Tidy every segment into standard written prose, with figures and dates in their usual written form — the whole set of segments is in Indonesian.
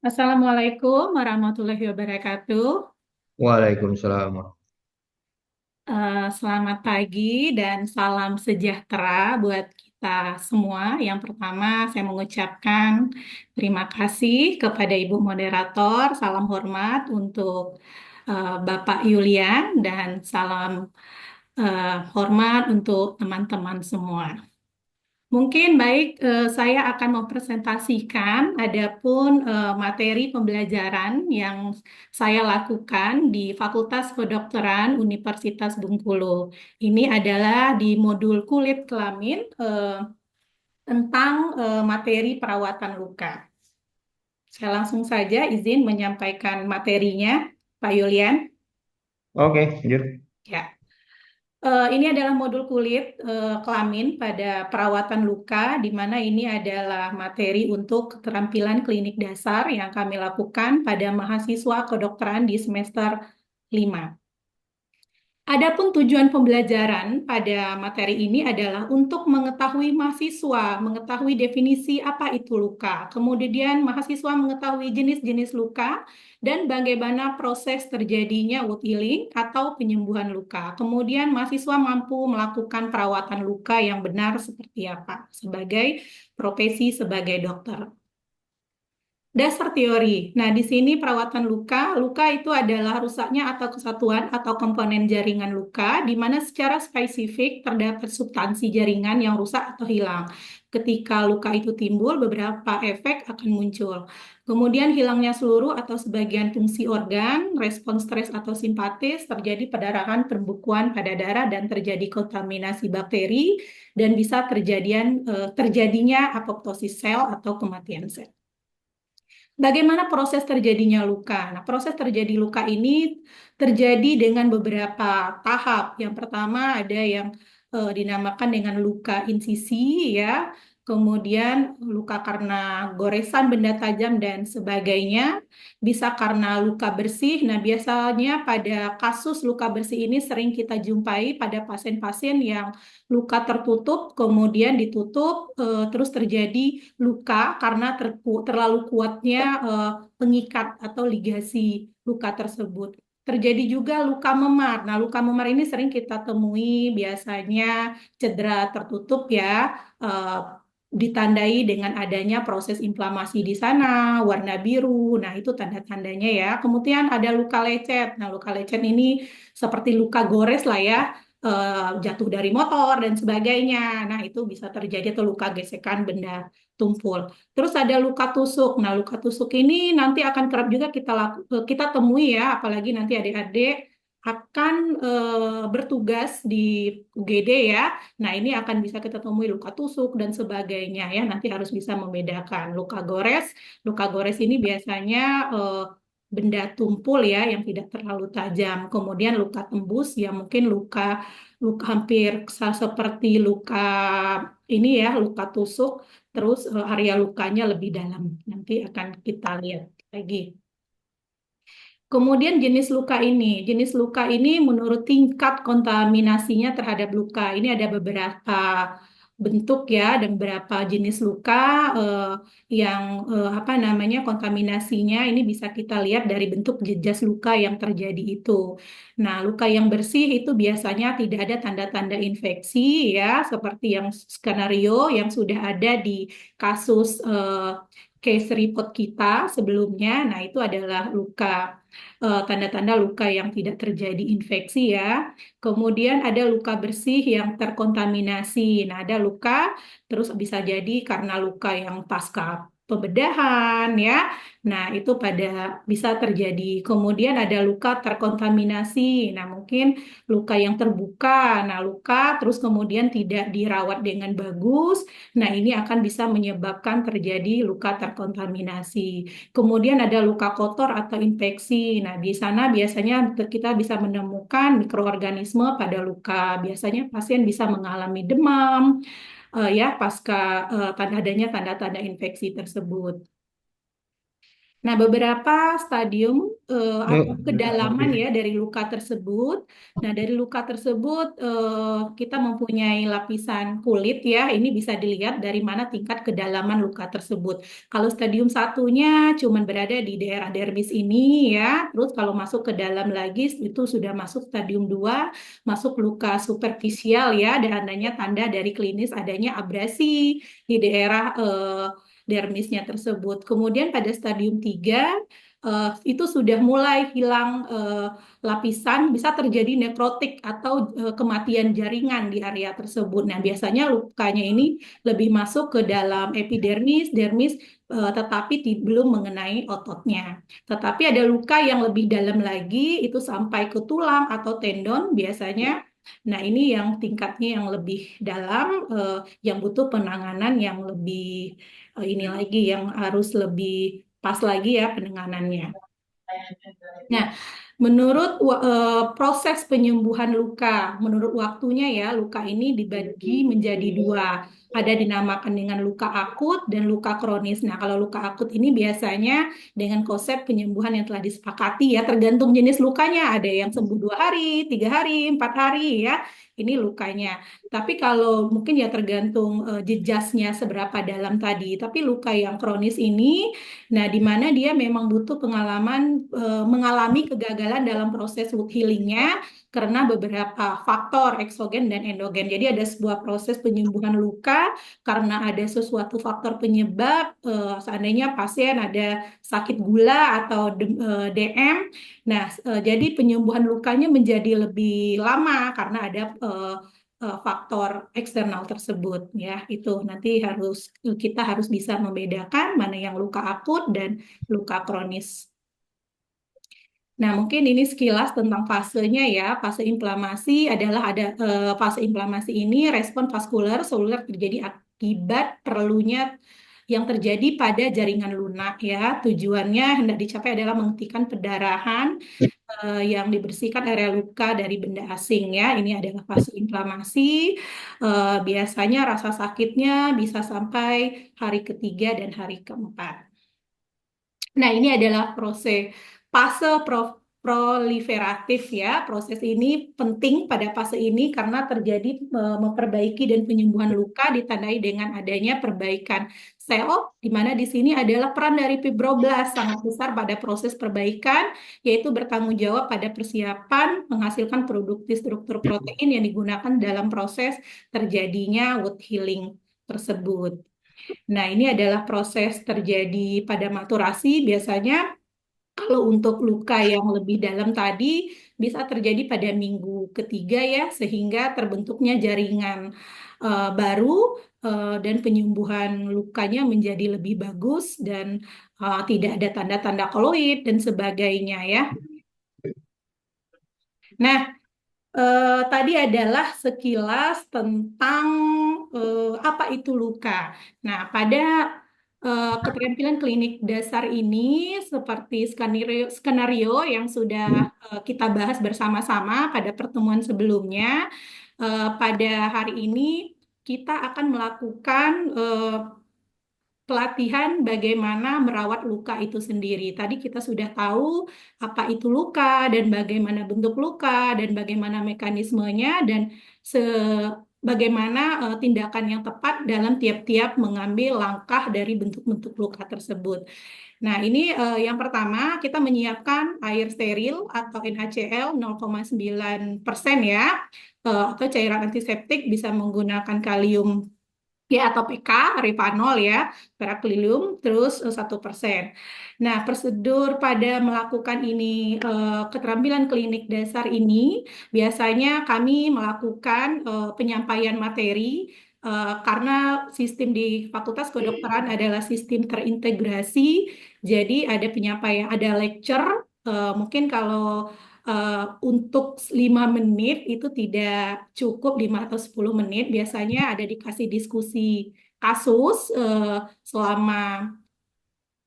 Assalamualaikum warahmatullahi wabarakatuh. Waalaikumsalam. Selamat pagi dan salam sejahtera buat kita semua. Yang pertama, saya mengucapkan terima kasih kepada Ibu Moderator. Salam hormat untuk Bapak Yulian dan salam hormat untuk teman-teman semua. Mungkin baik, saya akan mempresentasikan adapun materi pembelajaran yang saya lakukan di Fakultas Kedokteran Universitas Bengkulu. Ini adalah di modul kulit kelamin tentang materi perawatan luka. Saya langsung saja izin menyampaikan materinya, Pak Yulian. Oke, lanjut. Ya. Ini adalah modul kulit kelamin pada perawatan luka, di mana ini adalah materi untuk keterampilan klinik dasar yang kami lakukan pada mahasiswa kedokteran di semester 5. Adapun tujuan pembelajaran pada materi ini adalah untuk mengetahui mahasiswa, mengetahui definisi apa itu luka, kemudian mahasiswa mengetahui jenis-jenis luka, dan bagaimana proses terjadinya wound healing atau penyembuhan luka. Kemudian mahasiswa mampu melakukan perawatan luka yang benar seperti apa sebagai profesi sebagai dokter. Dasar teori. Nah, di sini perawatan luka. Luka itu adalah rusaknya atau kesatuan atau komponen jaringan luka, di mana secara spesifik terdapat substansi jaringan yang rusak atau hilang. Ketika luka itu timbul, beberapa efek akan muncul. Kemudian hilangnya seluruh atau sebagian fungsi organ, respons stres atau simpatis, terjadi perdarahan, pembekuan pada darah, dan terjadi kontaminasi bakteri, dan bisa terjadinya apoptosis sel atau kematian sel. Bagaimana proses terjadinya luka? Nah, proses terjadi luka ini terjadi dengan beberapa tahap. Yang pertama ada yang dinamakan dengan luka insisi, ya. Kemudian luka karena goresan benda tajam dan sebagainya. Bisa karena luka bersih. Nah, biasanya pada kasus luka bersih ini sering kita jumpai pada pasien-pasien yang luka tertutup, kemudian ditutup, terus terjadi luka karena terlalu kuatnya pengikat atau ligasi luka tersebut. Terjadi juga luka memar. Nah, luka memar ini sering kita temui biasanya cedera tertutup, ya, eh, ditandai dengan adanya proses inflamasi di sana, warna biru. Nah, itu tanda-tandanya, ya. Kemudian ada luka lecet. Nah, luka lecet ini seperti luka gores lah, ya, jatuh dari motor dan sebagainya. Nah, itu bisa terjadi, atau luka gesekan benda tumpul. Terus ada luka tusuk. Nah, luka tusuk ini nanti akan kerap juga kita temui, ya, apalagi nanti adik-adik akan bertugas di UGD, ya. Nah, ini akan bisa kita temui luka tusuk dan sebagainya, ya. Nanti harus bisa membedakan luka gores. Luka gores ini biasanya benda tumpul, ya, yang tidak terlalu tajam. Kemudian luka tembus, ya, mungkin luka luka hampir seperti luka ini, ya, luka tusuk. Terus area lukanya lebih dalam. Nanti akan kita lihat lagi. Kemudian jenis luka ini menurut tingkat kontaminasinya terhadap luka. Ini ada beberapa bentuk, ya, dan beberapa jenis luka eh, yang apa namanya kontaminasinya ini bisa kita lihat dari bentuk jejas luka yang terjadi itu. Nah, luka yang bersih itu biasanya tidak ada tanda-tanda infeksi, ya, seperti yang skenario yang sudah ada di kasus case report kita sebelumnya. Nah, itu adalah tanda-tanda luka yang tidak terjadi infeksi, ya. Kemudian ada luka bersih yang terkontaminasi. Nah, ada luka terus bisa jadi karena luka yang pasca pembedahan, ya. Nah, itu pada bisa terjadi. Kemudian ada luka terkontaminasi. Nah, mungkin luka yang terbuka. Nah, luka terus kemudian tidak dirawat dengan bagus. Nah, ini akan bisa menyebabkan terjadi luka terkontaminasi. Kemudian ada luka kotor atau infeksi. Nah, di sana biasanya kita bisa menemukan mikroorganisme pada luka. Biasanya pasien bisa mengalami demam, ya, pasca adanya tanda-tanda infeksi tersebut. Nah, beberapa stadium Yuk. atau kedalaman ya dari luka tersebut. Nah, dari luka tersebut kita mempunyai lapisan kulit ya. Ini bisa dilihat dari mana tingkat kedalaman luka tersebut. Kalau stadium satunya cuman berada di daerah dermis ini ya. Terus kalau masuk ke dalam lagi itu sudah masuk stadium 2, masuk luka superficial ya. Dan adanya tanda dari klinis adanya abrasi di daerah dermisnya tersebut. Kemudian pada stadium 3 itu sudah mulai hilang lapisan, bisa terjadi nekrotik atau kematian jaringan di area tersebut. Nah, biasanya lukanya ini lebih masuk ke dalam epidermis, dermis, tetapi belum mengenai ototnya. Tetapi ada luka yang lebih dalam lagi, itu sampai ke tulang atau tendon biasanya. Nah, ini yang tingkatnya yang lebih dalam, yang butuh penanganan yang lebih ini lagi yang harus lebih pas lagi ya penanganannya. Nah, menurut proses penyembuhan luka, menurut waktunya ya, luka ini dibagi menjadi dua. Ada dinamakan dengan luka akut dan luka kronis. Nah, kalau luka akut ini biasanya dengan konsep penyembuhan yang telah disepakati ya, tergantung jenis lukanya. Ada yang sembuh 2 hari, 3 hari, 4 hari ya. Ini lukanya. Tapi kalau mungkin ya tergantung jejasnya seberapa dalam tadi. Tapi luka yang kronis ini, nah, di mana dia memang butuh pengalaman mengalami kegagalan dalam proses wound healingnya karena beberapa faktor eksogen dan endogen. Jadi ada sebuah proses penyembuhan luka karena ada sesuatu faktor penyebab, seandainya pasien ada sakit gula atau DM. Nah, jadi penyembuhan lukanya menjadi lebih lama karena ada faktor eksternal tersebut ya. Itu nanti kita harus bisa membedakan mana yang luka akut dan luka kronis. Nah, mungkin ini sekilas tentang fasenya ya. Fase inflamasi adalah fase inflamasi ini respon vaskular seluler terjadi akibat perlunya yang terjadi pada jaringan lunak ya. Tujuannya hendak dicapai adalah menghentikan pendarahan yang dibersihkan area luka dari benda asing ya. Ini adalah fase inflamasi. Biasanya rasa sakitnya bisa sampai hari ketiga dan hari keempat. Nah, ini adalah fase proliferatif ya. Proses ini penting pada fase ini karena terjadi memperbaiki dan penyembuhan luka ditandai dengan adanya perbaikan sel, di mana di sini adalah peran dari fibroblast sangat besar pada proses perbaikan, yaitu bertanggung jawab pada persiapan menghasilkan produksi struktur protein yang digunakan dalam proses terjadinya wound healing tersebut. Nah, ini adalah proses terjadi pada maturasi. Biasanya kalau untuk luka yang lebih dalam tadi bisa terjadi pada minggu ketiga ya, sehingga terbentuknya jaringan baru dan penyembuhan lukanya menjadi lebih bagus dan tidak ada tanda-tanda koloid dan sebagainya ya. Nah, tadi adalah sekilas tentang apa itu luka. Nah, pada keterampilan klinik dasar ini, seperti skenario yang sudah kita bahas bersama-sama pada pertemuan sebelumnya, pada hari ini kita akan melakukan pelatihan bagaimana merawat luka itu sendiri. Tadi kita sudah tahu apa itu luka dan bagaimana bentuk luka dan bagaimana mekanismenya dan bagaimana tindakan yang tepat dalam tiap-tiap mengambil langkah dari bentuk-bentuk luka tersebut. Nah, ini yang pertama kita menyiapkan air steril atau NaCl 0,9% ya, atau cairan antiseptik bisa menggunakan kalium ya atau PK, Rivanol ya, Peraquilium, terus 1%. Nah, prosedur pada melakukan ini keterampilan klinik dasar ini biasanya kami melakukan penyampaian materi karena sistem di Fakultas Kedokteran adalah sistem terintegrasi, jadi ada penyampaian, ada lecture. Mungkin kalau untuk 5 menit itu tidak cukup 5 atau 10 menit. Biasanya ada dikasih diskusi kasus selama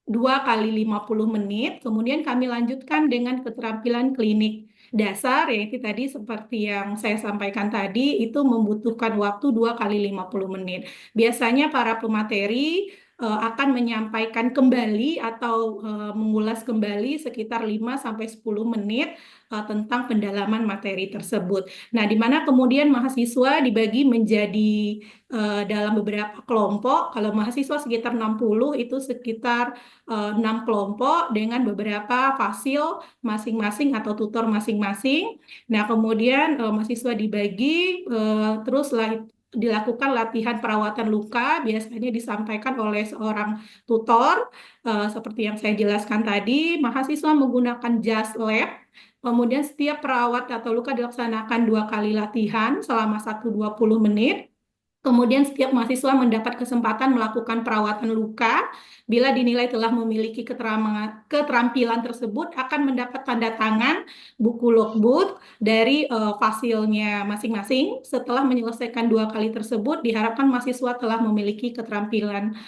2 kali 50 menit. Kemudian kami lanjutkan dengan keterampilan klinik dasar, yaitu tadi seperti yang saya sampaikan tadi, itu membutuhkan waktu 2 kali 50 menit. Biasanya para pemateri akan menyampaikan kembali atau mengulas kembali sekitar 5 sampai 10 menit tentang pendalaman materi tersebut. Nah, di mana kemudian mahasiswa dibagi menjadi dalam beberapa kelompok. Kalau mahasiswa sekitar 60 itu sekitar 6 kelompok dengan beberapa fasil masing-masing atau tutor masing-masing. Nah, kemudian mahasiswa dibagi teruslah dilakukan latihan perawatan luka, biasanya disampaikan oleh seorang tutor. Seperti yang saya jelaskan tadi, mahasiswa menggunakan jas lab. Kemudian setiap perawat atau luka dilaksanakan 2 kali latihan selama 1 20 menit. Kemudian setiap mahasiswa mendapat kesempatan melakukan perawatan luka. Bila dinilai telah memiliki keterampilan tersebut, akan mendapat tanda tangan buku logbook dari fasilnya masing-masing. Setelah menyelesaikan 2 kali tersebut, diharapkan mahasiswa telah memiliki keterampilan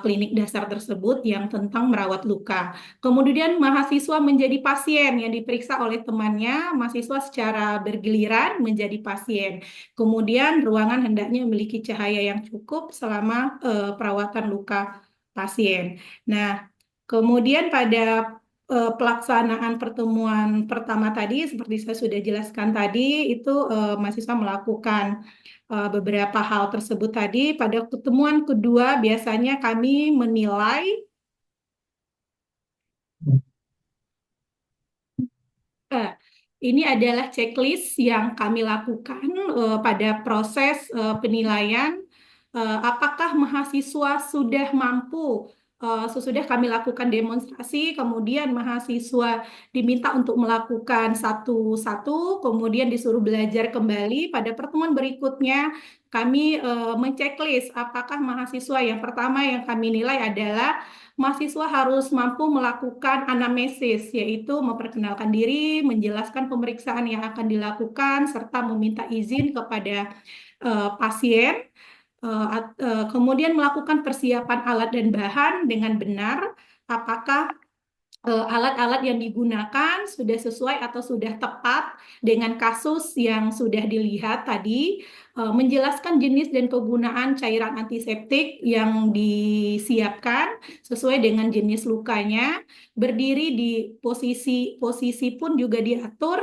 klinik dasar tersebut yang tentang merawat luka. Kemudian mahasiswa menjadi pasien yang diperiksa oleh temannya, mahasiswa secara bergiliran menjadi pasien. Kemudian ruangan hendaknya memiliki cahaya yang cukup selama perawatan luka pasien. Nah, kemudian pada pelaksanaan pertemuan pertama tadi, seperti saya sudah jelaskan tadi, itu mahasiswa melakukan beberapa hal tersebut tadi. Pada pertemuan kedua, biasanya kami menilai Eh, ini adalah checklist yang kami lakukan pada proses penilaian. Apakah mahasiswa sudah mampu? Sesudah kami lakukan demonstrasi, kemudian mahasiswa diminta untuk melakukan satu-satu, kemudian disuruh belajar kembali. Pada pertemuan berikutnya, kami menceklis apakah mahasiswa yang pertama yang kami nilai adalah mahasiswa harus mampu melakukan anamnesis, yaitu memperkenalkan diri, menjelaskan pemeriksaan yang akan dilakukan, serta meminta izin kepada pasien. Kemudian melakukan persiapan alat dan bahan dengan benar, apakah alat-alat yang digunakan sudah sesuai atau sudah tepat dengan kasus yang sudah dilihat tadi, menjelaskan jenis dan kegunaan cairan antiseptik yang disiapkan sesuai dengan jenis lukanya, berdiri di posisi pun juga diatur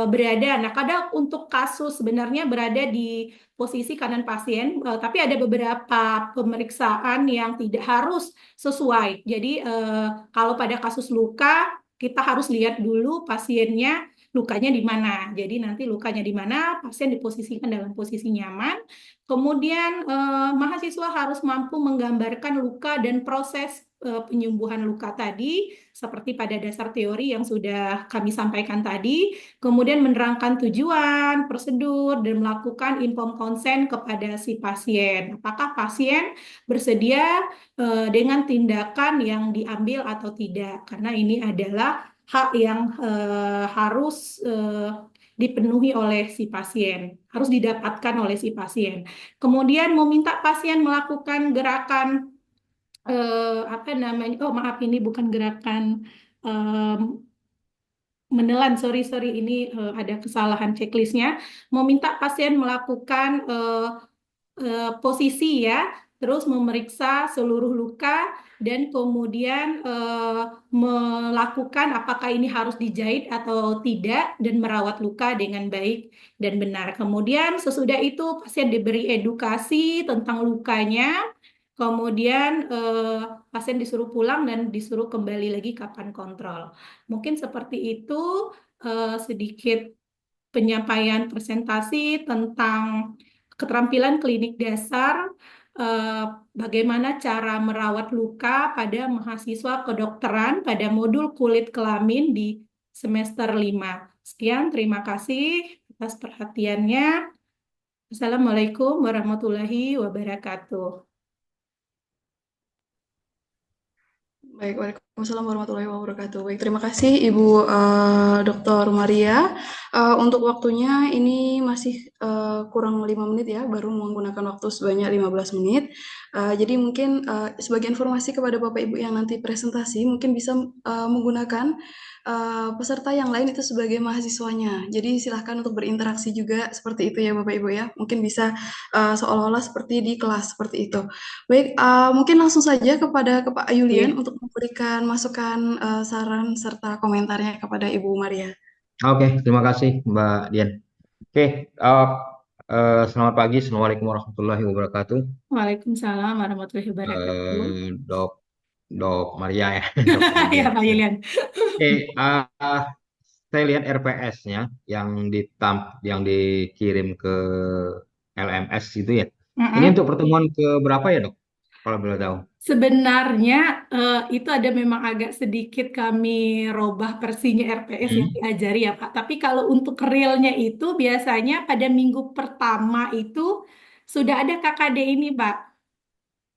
berada. Nah, kadang untuk kasus sebenarnya berada di posisi kanan pasien, tapi ada beberapa pemeriksaan yang tidak harus sesuai. Jadi kalau pada kasus luka, kita harus lihat dulu pasiennya lukanya di mana. Jadi nanti lukanya di mana, pasien diposisikan dalam posisi nyaman. Kemudian mahasiswa harus mampu menggambarkan luka dan proses penyembuhan luka tadi, seperti pada dasar teori yang sudah kami sampaikan tadi. Kemudian menerangkan tujuan, prosedur, dan melakukan informed consent kepada si pasien. Apakah pasien bersedia dengan tindakan yang diambil atau tidak, karena ini adalah hak yang harus dipenuhi oleh si pasien, harus didapatkan oleh si pasien. Kemudian meminta pasien melakukan gerakan apa namanya? Oh maaf, ini bukan gerakan menelan, sorry ini ada kesalahan checklistnya. Meminta pasien melakukan posisi ya, terus memeriksa seluruh luka dan kemudian melakukan apakah ini harus dijahit atau tidak dan merawat luka dengan baik dan benar. Kemudian sesudah itu pasien diberi edukasi tentang lukanya, kemudian pasien disuruh pulang dan disuruh kembali lagi kapan kontrol. Mungkin seperti itu sedikit penyampaian presentasi tentang keterampilan klinik dasar, eh, bagaimana cara merawat luka pada mahasiswa kedokteran pada modul kulit kelamin di semester 5. Sekian, terima kasih atas perhatiannya. Assalamualaikum warahmatullahi wabarakatuh. Baik, Wassalamualaikum warahmatullahi wabarakatuh. Baik, terima kasih Ibu Dr. Maria. Untuk waktunya ini masih kurang 5 menit ya, baru menggunakan waktu sebanyak 15 menit. Jadi mungkin sebagai informasi kepada Bapak Ibu yang nanti presentasi, mungkin bisa menggunakan peserta yang lain itu sebagai mahasiswanya. Jadi silahkan untuk berinteraksi juga seperti itu ya Bapak Ibu ya. Mungkin bisa seolah-olah seperti di kelas seperti itu. Baik, mungkin langsung saja kepada ke Pak Yulian Iya. untuk memberikan masukan, saran serta komentarnya kepada Ibu Maria. Oke, terima kasih Mbak Dian. Oke, eh, selamat pagi. Assalamualaikum warahmatullahi wabarakatuh. Waalaikumsalam warahmatullahi wabarakatuh. Dok, Dok Maria ya, Dok Maria. Ya, Pak Ya. Yulian. Oke, saya lihat RPS-nya yang dikirim ke LMS gitu ya. Ini Mm-mm. untuk pertemuan ke berapa ya, Dok? Kalau boleh tahu. Sebenarnya itu ada memang agak sedikit kami robah versinya RPS yang Hmm. diajari ya Pak. Tapi kalau untuk realnya itu biasanya pada minggu pertama itu sudah ada KKD ini Pak.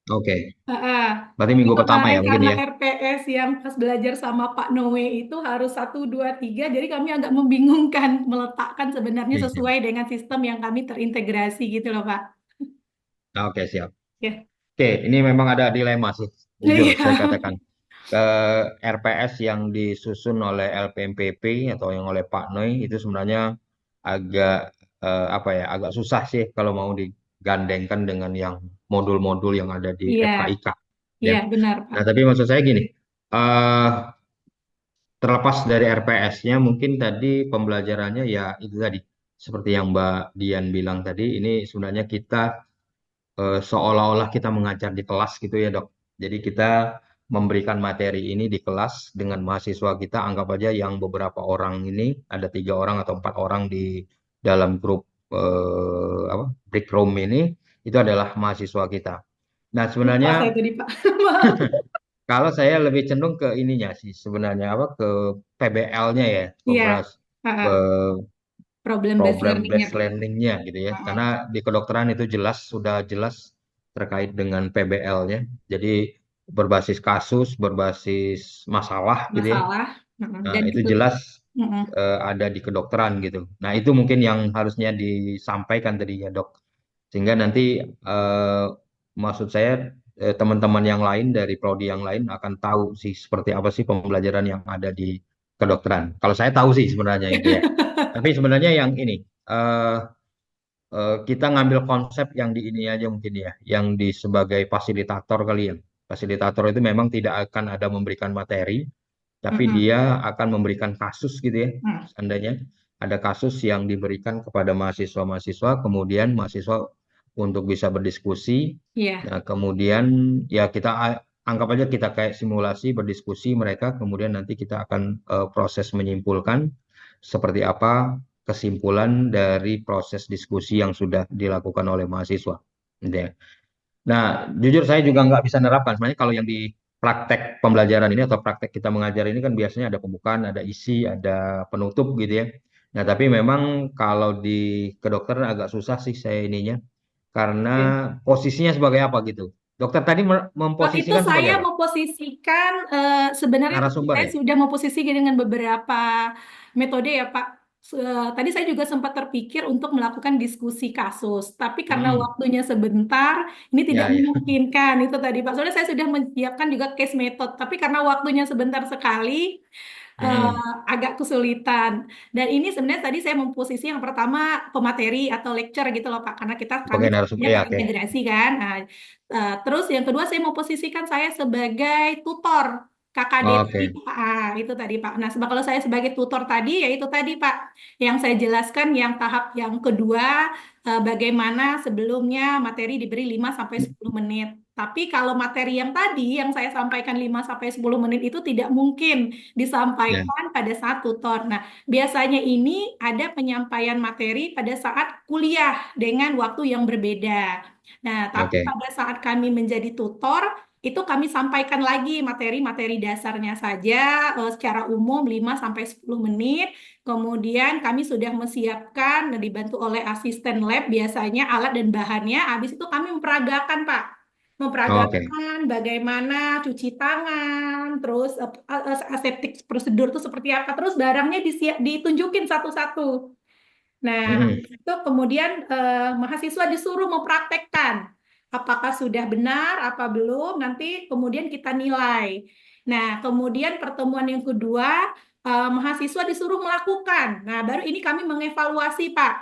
Oke, Heeh. berarti Tapi minggu pertama kemarin ya mungkin karena ya. RPS yang pas belajar sama Pak Noe itu harus satu, dua, tiga, jadi kami agak membingungkan meletakkan sebenarnya Oke, siap. sesuai dengan sistem yang kami terintegrasi gitu loh Pak. Oke, siap. Ya. Oke, ini memang ada dilema sih, jujur Iya. saya katakan. Ke RPS yang disusun oleh LPMPP atau yang oleh Pak Noi itu sebenarnya agak apa ya, agak susah sih kalau mau digandengkan dengan yang modul-modul yang ada di Iya, FKIK. Ya. iya benar Pak. Nah, tapi maksud saya gini, eh terlepas dari RPS-nya, mungkin tadi pembelajarannya ya itu tadi, seperti yang Mbak Dian bilang tadi, ini sebenarnya kita seolah-olah kita mengajar di kelas gitu ya dok. Jadi kita memberikan materi ini di kelas dengan mahasiswa kita, anggap aja yang beberapa orang ini, ada 3 orang atau 4 orang di dalam grup apa, break room ini, itu adalah mahasiswa kita. Nah Lupa sebenarnya saya tadi Pak. Maaf. kalau saya lebih cenderung ke ininya sih sebenarnya apa ke PBL-nya ya, Iya, problem based program learningnya based Pak. learning-nya gitu ya. Karena Mm-mm. di kedokteran itu jelas sudah jelas terkait dengan PBL-nya. Jadi berbasis kasus, berbasis masalah gitu ya. Masalah. Mm-mm. Nah, Dan itu itu, jelas mm-mm. ada di kedokteran gitu. Nah, itu mungkin yang harusnya disampaikan tadi ya, Dok. Sehingga nanti eh, maksud saya teman-teman yang lain dari prodi yang lain akan tahu sih seperti apa sih pembelajaran yang ada di kedokteran. Kalau saya tahu sih sebenarnya itu ya. Tapi sebenarnya yang ini eh kita ngambil konsep yang di ini aja mungkin ya, yang di sebagai fasilitator kali ya. Fasilitator itu memang tidak akan ada memberikan materi, tapi Mm-mm. dia akan memberikan kasus gitu ya. Mm. Seandainya ada kasus yang diberikan kepada mahasiswa-mahasiswa, kemudian mahasiswa untuk bisa berdiskusi. Iya, Nah, kemudian ya kita anggap aja kita kayak simulasi berdiskusi mereka, kemudian nanti kita akan proses menyimpulkan seperti apa kesimpulan dari proses diskusi yang sudah dilakukan oleh mahasiswa. Gitu ya. Nah, jujur saya juga nggak bisa nerapkan. Sebenarnya kalau yang di praktek pembelajaran ini atau praktek kita mengajar ini kan biasanya ada pembukaan, ada isi, ada penutup gitu ya. Nah, tapi memang kalau di kedokteran agak susah sih saya ininya. Karena oke. posisinya sebagai apa gitu. Dokter tadi Itu memposisikan sebagai saya apa? memposisikan sebenarnya tadi Narasumber saya ya? sudah memposisikan dengan beberapa metode ya Pak. Tadi saya juga sempat terpikir untuk melakukan diskusi kasus, tapi karena Hmm, waktunya sebentar, ini tidak ya, ya. memungkinkan itu tadi Pak. Soalnya saya sudah menyiapkan juga case method, tapi karena waktunya sebentar sekali, Hmm, agak kesulitan. Dan ini sebenarnya tadi saya memposisi yang pertama pemateri atau lecture gitu loh Pak, karena kami sebagai narasumber. punya Ya, oke. terintegrasi kan. Nah, terus yang kedua saya memposisikan saya sebagai tutor KKD tadi, Oke. Pak. Itu tadi Pak. Nah, sebab kalau saya sebagai tutor tadi, ya itu tadi Pak, yang saya jelaskan yang tahap yang kedua, bagaimana sebelumnya materi diberi 5 sampai 10 menit. Tapi kalau materi yang tadi yang saya sampaikan 5 sampai 10 menit itu tidak mungkin Ya, disampaikan pada saat tutor. Nah, biasanya ini ada penyampaian materi pada saat kuliah dengan waktu yang berbeda. Nah, tapi oke. pada saat kami menjadi tutor, itu kami sampaikan lagi materi-materi dasarnya saja secara umum 5 sampai 10 menit. Kemudian kami sudah menyiapkan dibantu oleh asisten lab biasanya alat dan bahannya. Habis itu kami memperagakan, Pak. Oke. Memperagakan bagaimana cuci tangan, terus aseptik prosedur itu seperti apa, terus barangnya ditunjukin satu-satu. Nah, Mm-mm. habis itu kemudian mahasiswa disuruh mempraktekkan apakah sudah benar apa belum, nanti kemudian kita nilai. Nah, kemudian pertemuan yang kedua, mahasiswa disuruh melakukan. Nah, baru ini kami mengevaluasi, Pak.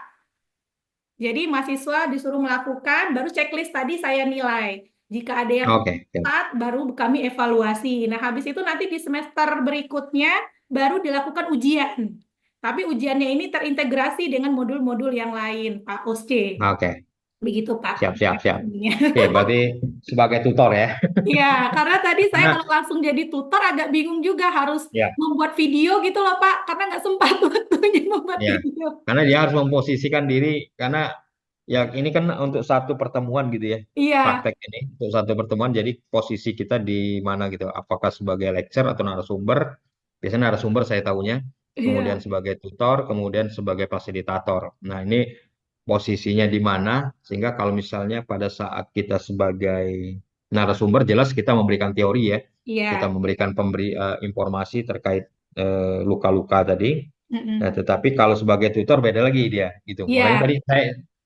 Jadi mahasiswa disuruh melakukan, baru checklist tadi saya nilai. Jika ada yang Oke. Oke. tepat, baru kami evaluasi. Nah, habis itu nanti di semester berikutnya baru dilakukan ujian. Tapi ujiannya ini terintegrasi dengan modul-modul yang lain, Pak Osce. Oke. Begitu, Pak. Siap, siap, siap. Oke, berarti sebagai tutor ya. Ya, karena tadi saya Karena kalau langsung jadi tutor agak bingung juga harus ya, membuat video gitu loh, Pak. Karena nggak sempat waktunya membuat ya. video. Karena dia harus memposisikan diri karena ya ini kan untuk satu pertemuan gitu ya. Iya, Praktek ini untuk satu pertemuan jadi posisi kita di mana gitu. Apakah sebagai lecturer atau narasumber? Biasanya narasumber saya tahunya, kemudian iya, sebagai tutor, kemudian sebagai fasilitator. Nah, ini posisinya di mana sehingga kalau misalnya pada saat kita sebagai narasumber jelas kita memberikan teori ya. Kita iya. memberikan informasi terkait luka-luka tadi. Nah, Mm-mm. tetapi kalau sebagai tutor beda lagi dia gitu. Makanya Iya, tadi saya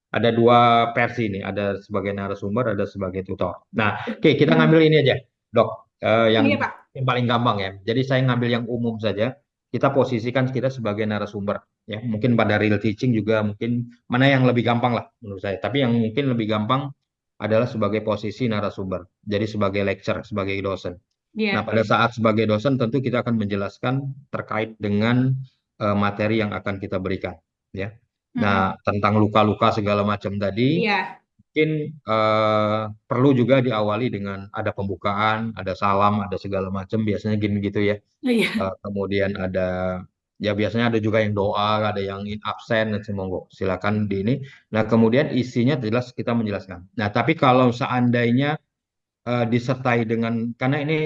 ada dua versi nih, ada sebagai narasumber, ada sebagai tutor. Nah, oke kita Hmm. ngambil ini aja, Dok, Iya, yang Pak. paling gampang ya. Jadi saya ngambil yang umum saja. Kita posisikan kita sebagai narasumber ya. Mungkin pada real teaching juga mungkin mana yang lebih gampang lah menurut saya. Tapi yang mungkin lebih gampang adalah sebagai posisi narasumber. Jadi sebagai lecturer, sebagai dosen. Nah, Iya. pada saat sebagai dosen tentu kita akan menjelaskan terkait dengan materi yang akan kita berikan, ya. Mm-mm. Nah, tentang luka-luka segala macam tadi, Iya. mungkin perlu juga diawali dengan ada pembukaan, ada salam, ada segala macam. Biasanya gini gitu ya. Iya. Kemudian ada, ya biasanya ada juga yang doa, ada yang in absen, dan monggo silakan di ini. Nah, kemudian isinya jelas kita menjelaskan. Nah, tapi kalau seandainya disertai dengan karena ini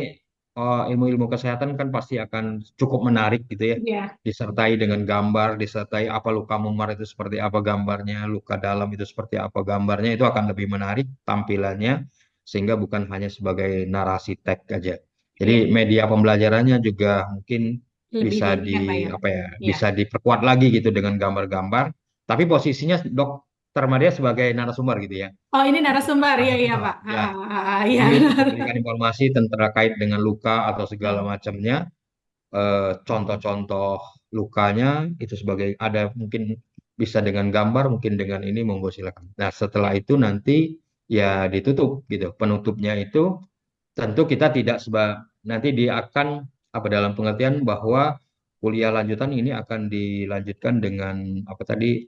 ilmu-ilmu kesehatan kan pasti akan cukup menarik gitu ya. Iya. Disertai dengan gambar, disertai apa luka memar itu seperti apa gambarnya, luka dalam itu seperti apa gambarnya, itu akan lebih menarik tampilannya sehingga bukan hanya sebagai narasi teks aja. Jadi Iya. media pembelajarannya juga mungkin Lebih bisa diinikan, Pak di ya. apa ya, Iya. bisa diperkuat lagi gitu dengan gambar-gambar. Tapi posisinya Dokter Madia sebagai narasumber gitu ya. Oh, ini narasumber. Iya, iya, Narasumber, Pak. ya. Iya. Jadi memberikan informasi terkait dengan luka atau segala Hmm. macamnya, contoh-contoh lukanya itu sebagai ada mungkin bisa dengan gambar, mungkin dengan ini monggo silakan. Nah, setelah Iya. itu nanti ya ditutup gitu. Penutupnya itu tentu kita tidak nanti dia akan apa dalam pengertian bahwa kuliah lanjutan ini akan dilanjutkan dengan apa tadi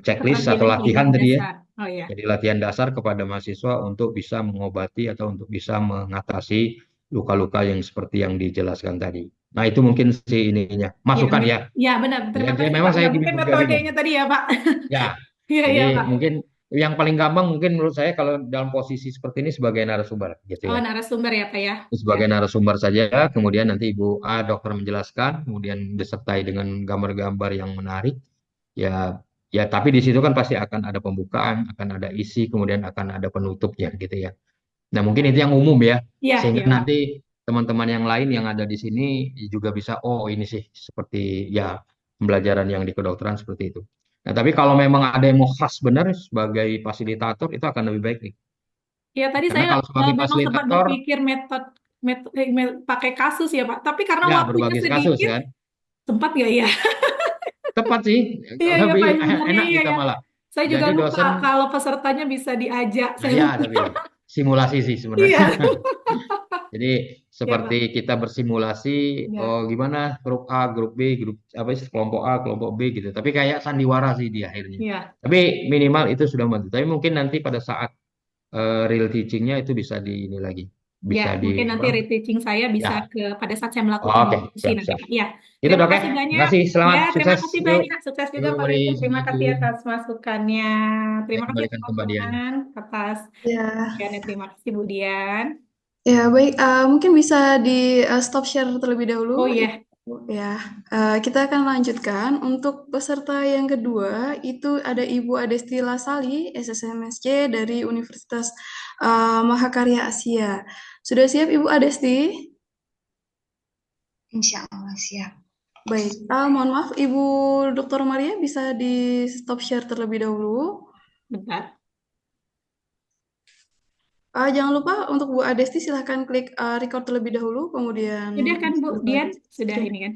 checklist atau Keterampilan klinik latihan tadi ya. dasar. Oh, iya. Jadi latihan dasar kepada mahasiswa untuk bisa mengobati atau untuk bisa mengatasi luka-luka yang seperti yang dijelaskan tadi. Nah, itu mungkin sih ininya. Iya, Masukan ya. iya, benar. Ya, Terima jadi kasih, memang Pak. Ya, saya mungkin juga bingung. metodenya tadi ya, Pak. Ya, Iya, jadi iya, Pak. mungkin yang paling gampang mungkin menurut saya kalau dalam posisi seperti ini sebagai narasumber gitu Oh, ya. narasumber ya, Pak ya. Ya. Sebagai narasumber saja, kemudian nanti Ibu A dokter menjelaskan, kemudian disertai dengan gambar-gambar yang menarik. Ya, ya tapi di situ kan pasti akan ada pembukaan, akan ada isi, kemudian akan ada penutupnya gitu ya. Nah, mungkin itu yang umum ya, Iya, sehingga iya, Pak. nanti teman-teman yang lain yang ada di sini juga bisa, oh ini sih seperti ya pembelajaran yang di kedokteran seperti itu. Nah, tapi kalau memang ada yang mau khas benar sebagai fasilitator itu akan lebih baik nih. Ya, tadi Karena saya kalau sebagai memang sempat fasilitator, berpikir pakai kasus ya, Pak. Tapi karena ya waktunya berbagai kasus sedikit, kan. sempat nggak ya? Tepat sih, Iya, iya, lebih Pak. Sebenarnya enak iya, kita ya. malah. Saya juga Jadi lupa dosen, kalau pesertanya bisa diajak. nah Saya ya lupa. tapi simulasi sih sebenarnya. Iya, Jadi iya, seperti Pak. kita bersimulasi, oh Iya, gimana grup A, grup B, grup apa sih kelompok A, kelompok B gitu. Tapi kayak sandiwara sih di akhirnya. iya. Tapi minimal itu sudah membantu. Tapi mungkin nanti pada saat real teachingnya itu bisa di ini lagi, Ya, bisa di mungkin nanti apa? reteaching saya bisa Ya, pada saat saya melakukan oke, diskusi siap nanti, siap. Pak. Ya, Itu terima dok ya. kasih Terima banyak. kasih, Ya, selamat terima sukses. kasih Yuk, banyak. Sukses juga yuk Pak mari Yusuf. Terima kasih assalamualaikum. atas masukannya. Saya Terima kasih kembalikan ke Mbak Dian. teman-teman atas Ya, ya, terima kasih Bu Dian. ya baik. Mungkin bisa di stop share terlebih dahulu. Oh iya, Ya, kita akan lanjutkan. Untuk peserta yang kedua, itu ada Ibu Adesti Lasali, SSMSC dari Universitas Mahakarya Asia. Sudah siap Ibu Adesti? Insya Allah siap. Baik, mohon maaf Ibu Dr. Maria bisa di stop share terlebih dahulu. Bentar. Jangan lupa untuk Bu Adesti silahkan klik record terlebih dahulu, kemudian Sudah kan Bu Dian? Sudah screen. ini kan?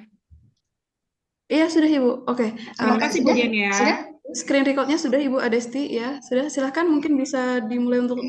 Iya sudah Ibu. Oke. Terima kasih Bu Sudah? Dian ya. Sudah? Screen recordnya sudah Ibu Adesti ya. Sudah silahkan mungkin bisa dimulai untuk